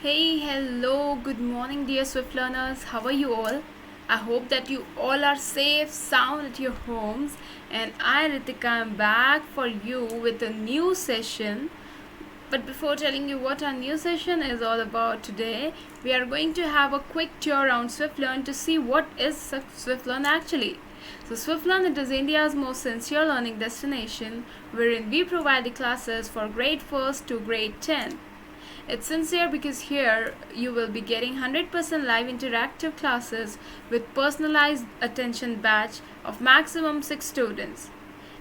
Hey, hello, good morning, dear Swift learners. How are you all? I hope that you all are safe, sound at your homes. And I, Ritika, am back for you with a new session. But before telling you what our new session is all about today, we are going to have a quick tour around Swiflearn to see what is Swiflearn actually. So Swiflearn, it is India's most sincere learning destination, wherein we provide the classes for grade 1st to grade 10. It's sincere because here you will be getting 100% live interactive classes with personalized attention batch of maximum 6 students.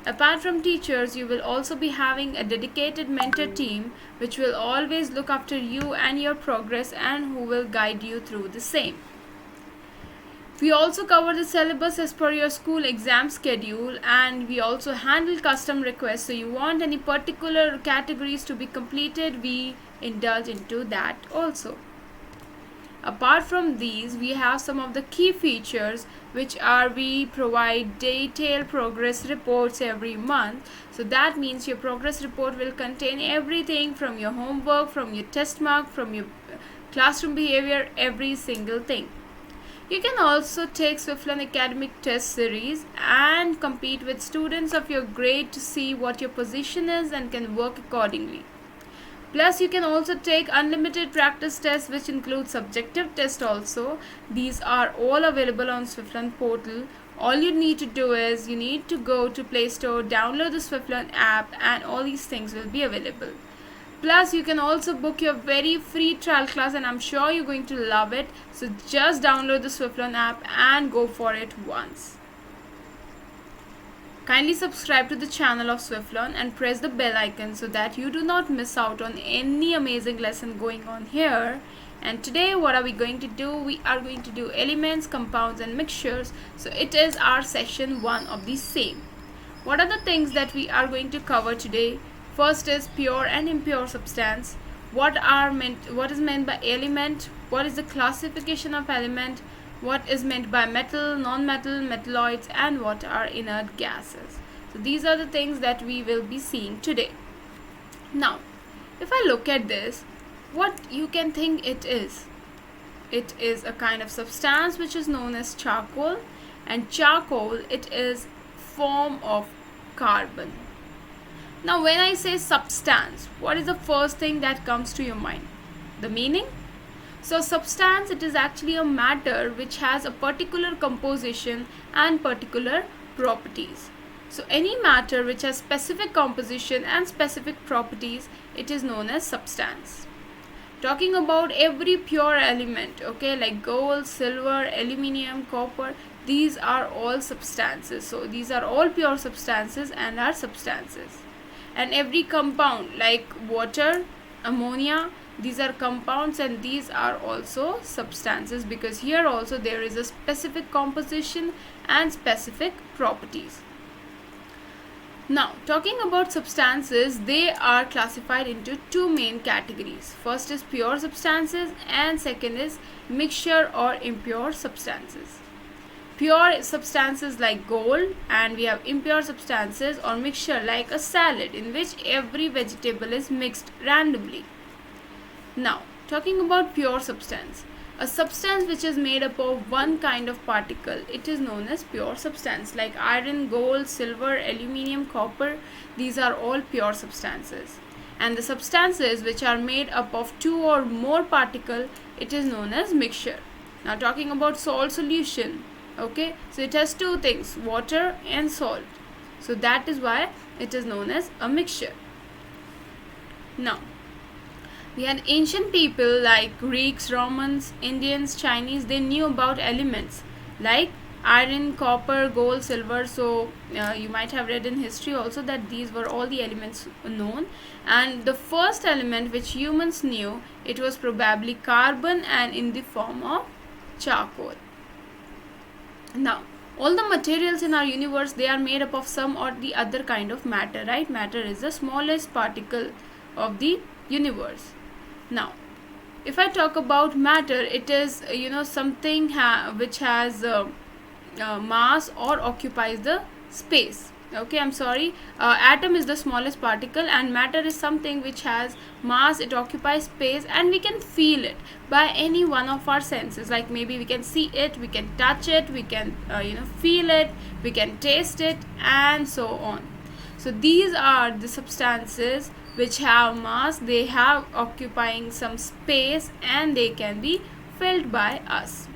Apart from teachers, you will also be having a dedicated mentor team which will always look after you and your progress and who will guide you through the same. We also cover the syllabus as per your school exam schedule, and we also handle custom requests. So you want any particular categories to be completed, we indulge into that also. Apart from these, we have some of the key features which are we provide detailed progress reports every month. So that means your progress report will contain everything from your homework, from your test mark, from your classroom behavior, every single thing. You can also take Swiflearn academic test series and compete with students of your grade to see what your position is and can work accordingly. Plus, you can also take unlimited practice tests which include subjective tests also. These are all available on Swiflearn portal. All you need to do is you need to go to Play Store, download the Swiflearn app, and all these things will be available. Plus, you can also book your very free trial class, and I'm sure you're going to love it. So just download the Swiflearn app and go for it once. Kindly subscribe to the channel of Swiflearn and press the bell icon so that you do not miss out on any amazing lesson going on here. And today what are we going to do? We are going to do elements, compounds and mixtures. So it is our session 1 of the same. What are the things that we are going to cover today? First is pure and impure substance. What is meant by element? What is the classification of element? What is meant by metal, non-metal, metalloids, and what are inert gases? So these are the things that we will be seeing today. Now, if I look at this, what you can think it is? It is a kind of substance which is known as charcoal, and charcoal, it is form of carbon. Now when I say substance, what is the first thing that comes to your mind? The meaning? So substance, it is actually a matter which has a particular composition and particular properties. So any matter which has specific composition and specific properties, it is known as substance. Talking about every pure element, okay, like gold, silver, aluminium, copper, these are all substances. So these are all pure substances and are substances. And every compound like water, ammonia, these are compounds and these are also substances, because here also there is a specific composition and specific properties. Now, talking about substances, they are classified into two main categories. First is pure substances and second is mixture or impure substances. Pure substances like gold, and we have impure substances or mixture like a salad in which every vegetable is mixed randomly. Now, talking about pure substance, a substance which is made up of one kind of particle, it is known as pure substance. Like iron, gold, silver, aluminium, copper, these are all pure substances. And the substances which are made up of two or more particles, it is known as mixture. Now talking about salt solution, okay, so it has two things, water and salt. So that is why it is known as a mixture. Now, we had ancient people like Greeks, Romans, Indians, Chinese. They knew about elements like iron, copper, gold, silver. So you might have read in history also that these were all the elements known. And the first element which humans knew, it was probably carbon and in the form of charcoal. Now, all the materials in our universe, they are made up of some or the other kind of matter, right? Matter is the smallest particle of the universe. Now, if I talk about matter, it is something which has mass or occupies the space. okay, I'm sorry, atom is the smallest particle, and matter is something which has mass, it occupies space, and we can feel it by any one of our senses. Like maybe we can see it, we can touch it, we can feel it, we can taste it, and so on. So these are the substances which have mass, they have occupying some space, and they can be felt by us.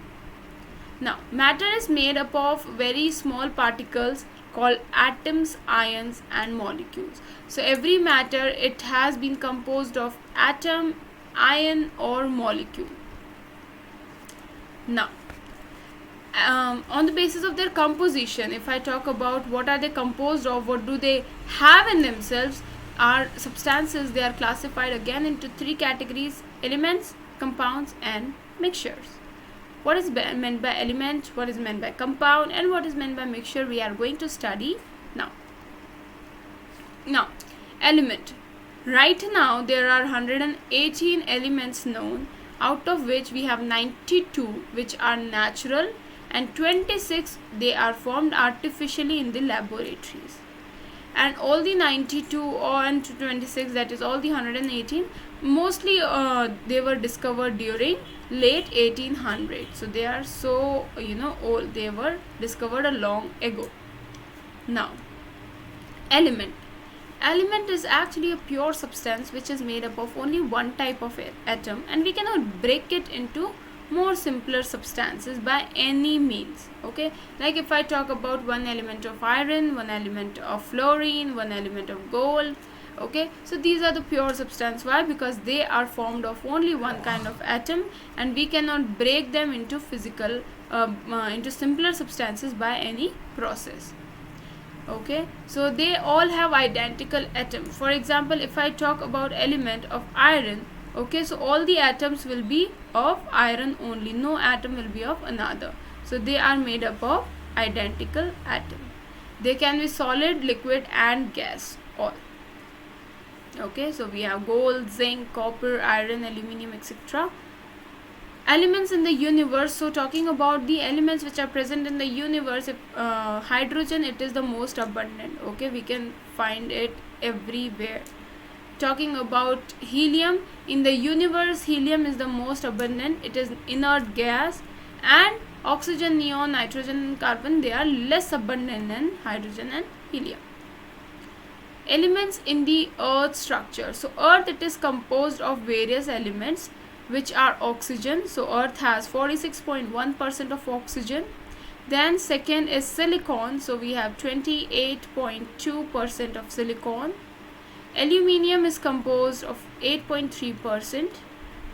Now, matter is made up of very small particles called atoms, ions, and molecules. So every matter, it has been composed of atom, ion, or molecule. Now, on the basis of their composition, if I talk about what are they composed of, what do they have in themselves, are substances, they are classified again into three categories: elements, compounds, and mixtures. What is meant by element, what is meant by compound, and what is meant by mixture, we are going to study now. Now, element. Right now there are 118 elements known, out of which we have 92 which are natural, and 26 they are formed artificially in the laboratories. And all the 92 and 26, that is all the 118, mostly they were discovered during late 1800s. So they are so old, they were discovered a long ago. Now, element is actually a pure substance which is made up of only one type of atom, and we cannot break it into more simpler substances by any means. Okay, like if I talk about one element of iron, one element of fluorine, one element of gold, okay, so these are the pure substance. Why? Because they are formed of only one kind of atom, and we cannot break them into physical into simpler substances by any process. Okay, so they all have identical atom. For example, if I talk about element of iron, okay, so all the atoms will be of iron only, no atom will be of another. So they are made up of identical atom. They can be solid, liquid, and gas, all. Okay, so we have gold, zinc, copper, iron, aluminium, etc. Elements in the universe. So talking about the elements which are present in the universe, if hydrogen, it is the most abundant. Okay, we can find it everywhere. Talking about helium, in the universe helium is the most abundant, it is inert gas. And oxygen, neon, nitrogen, and carbon, they are less abundant than hydrogen and helium. Elements in the earth structure. So earth, it is composed of various elements which are oxygen. So earth has 46.1% of oxygen. Then second is silicon, so we have 28.2% of silicon. Aluminium is composed of 8.3%.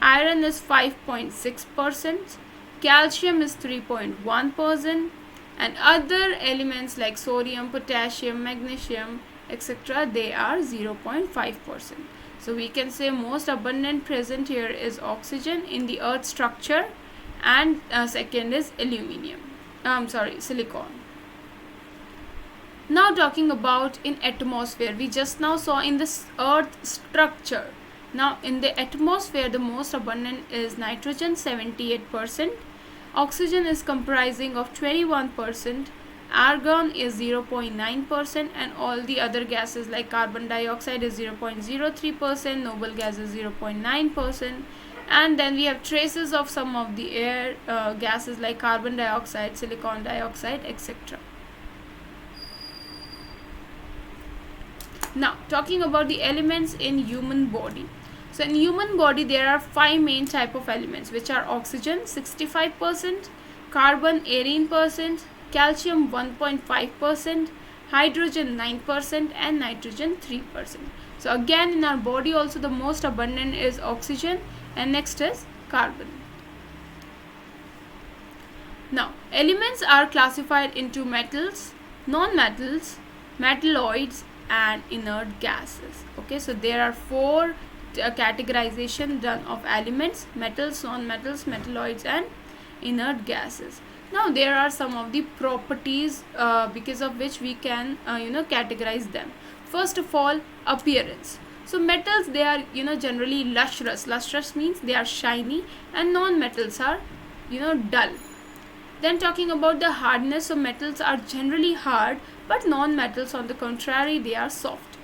Iron is 5.6%. Calcium is 3.1%. And other elements like sodium, potassium, magnesium, etc., they are 0.5%. So we can say most abundant present here is oxygen in the earth structure, and second is silicon. Now talking about in atmosphere, we just now saw in this earth structure. Now in the atmosphere, the most abundant is nitrogen, 78%. Oxygen is comprising of 21%. Argon is 0.9%, and all the other gases like carbon dioxide is 0.03%, noble gas is 0.9%, and then we have traces of some of the air gases like carbon dioxide, silicon dioxide, etc. Now talking about the elements in human body. So in human body there are 5 main type of elements, which are oxygen 65%, carbon 18%, calcium 1.5%, hydrogen 9%, and nitrogen 3%. So again in our body also the most abundant is oxygen, and next is carbon. Now elements are classified into metals, non-metals, metalloids, and inert gases. Okay, so there are 4 categorization done of elements: metals, non-metals, metalloids, and inert gases. Now there are some of the properties because of which we can categorize them. First of all, appearance. So metals, they are generally lustrous. Lustrous means they are shiny, and non-metals are dull. Then talking about the hardness, so metals are generally hard, but non-metals on the contrary, they are soft.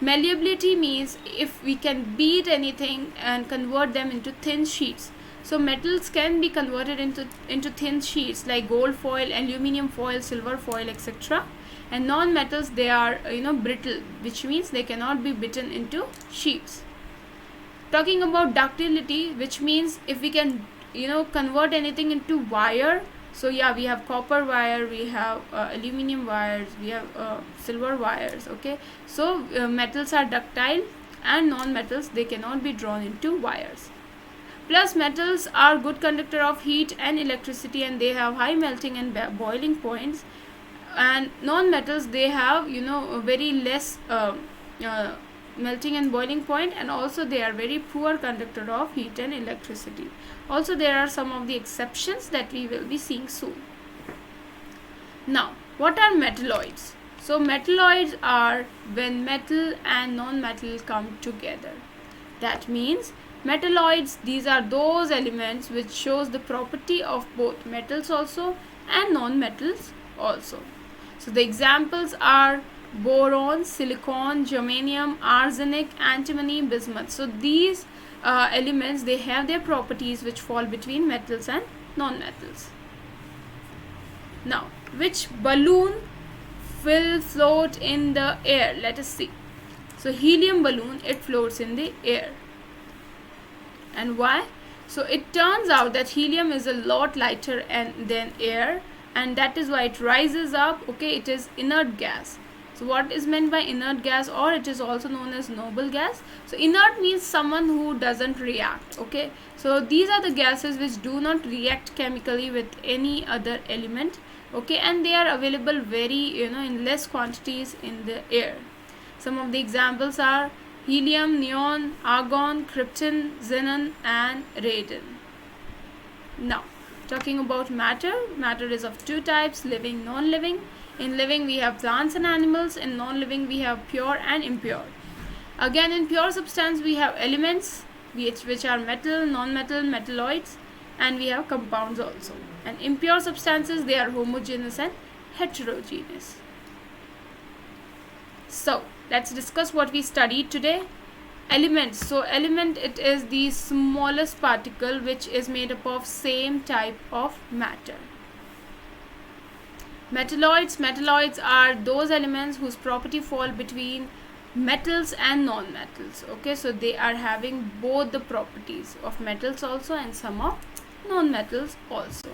Malleability means if we can beat anything and convert them into thin sheets. So metals can be converted into thin sheets like gold foil, aluminium foil, silver foil, etc. And non-metals, they are brittle, which means they cannot be beaten into sheets. Talking about ductility, which means if we can convert anything into wire. So yeah, we have copper wire, we have aluminium wires, we have silver wires. Okay, so metals are ductile, and non-metals, they cannot be drawn into wires. Plus metals are good conductor of heat and electricity, and they have high melting and boiling points. And non-metals, they have very less melting and boiling point, and also they are very poor conductor of heat and electricity. Also there are some of the exceptions that we will be seeing soon. Now, what are metalloids? So metalloids are when metal and non-metal come together. That means metalloids, these are those elements which shows the property of both metals also and non-metals also. So the examples are boron, silicon, germanium, arsenic, antimony, bismuth. So these elements, they have their properties which fall between metals and non-metals. Now, which balloon will float in the air? Let us see. So helium balloon, it floats in the air. And why? So it turns out that helium is a lot lighter than air, and that is why it rises up. Okay, it is inert gas. So what is meant by inert gas, or it is also known as noble gas? So inert means someone who doesn't react. Okay, so these are the gases which do not react chemically with any other element. Okay, and they are available very in less quantities in the air. Some of the examples are helium, neon, argon, krypton, xenon, and radon. Now, talking about matter, matter is of two types: living, non-living. In living, we have plants and animals. In non-living, we have pure and impure. Again, in pure substance, we have elements which are metal, non-metal, metalloids, and we have compounds also. And impure substances, they are homogeneous and heterogeneous. So, let's discuss what we studied today. Elements. So, element, it is the smallest particle which is made up of same type of matter. Metalloids are those elements whose property fall between metals and non-metals. Okay, so they are having both the properties of metals also and some of non-metals also.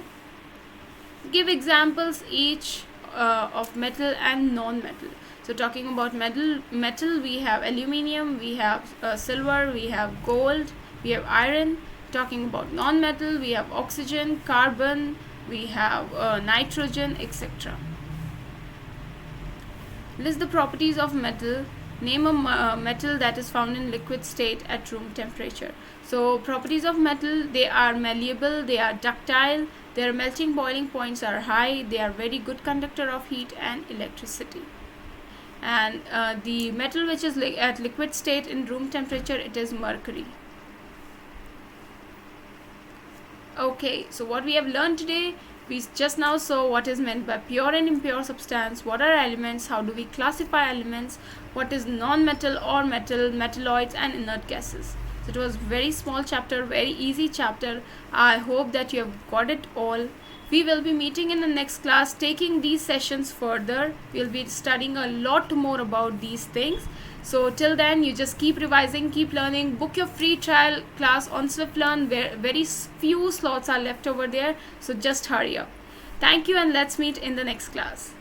Give examples each of metal and non-metal. So talking about metal, we have aluminium, we have silver, we have gold, we have iron. Talking about non-metal, we have oxygen, carbon, we have nitrogen, etc. List the properties of metal. Name a metal that is found in liquid state at room temperature. So properties of metal, they are malleable, they are ductile, their melting boiling points are high, they are very good conductor of heat and electricity. And the metal which is at liquid state in room temperature, it is mercury. Okay, so what we have learned today, we just now saw what is meant by pure and impure substance, what are elements, how do we classify elements, what is non-metal or metal, metalloids, and inert gases. So it was very small chapter, very easy chapter. I hope that you have got it all. We will be meeting in the next class, taking these sessions further. We will be studying a lot more about these things. So till then, you just keep revising, keep learning. Book your free trial class on Swiflearn, where very few slots are left over there. So just hurry up. Thank you, and let's meet in the next class.